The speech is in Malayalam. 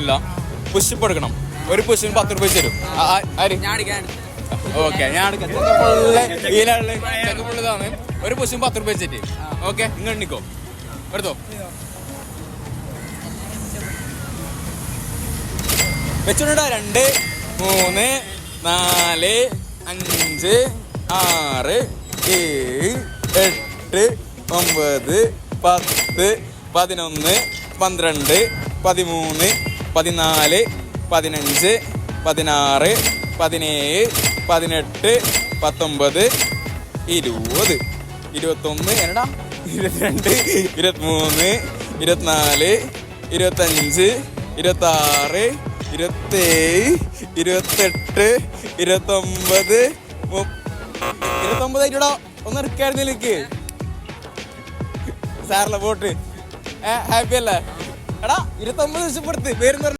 ഇല്ല, പുഷപ്പ് എടുക്കണം. ഒരു പുഷിന് 10 രൂപ തരും. ഓക്കെ, ഞാൻ ഫുള്ളാണ്. ഒരു പുഷിന് 10 രൂപ വെച്ചിട്ട്. ഓക്കെ, നിങ്ങൾ എണ്ണിക്കോ, എടുത്തോ. വെച്ചോണ്ടാ 2 3 4 5 6 7 8 9 10 11 12 13 14 15 16 17 18 19 20 21 എന്നടാ 22 23 24 25 26 27 28 29 29 ആയിട്ടാ. ഒന്ന് ഇറക്കായിരുന്നില്ലേക്ക് സാറിലെ വോട്ട്. ഹാപ്പി അല്ലേ എടാ? 29 ദിവസം പുറത്ത് പേര്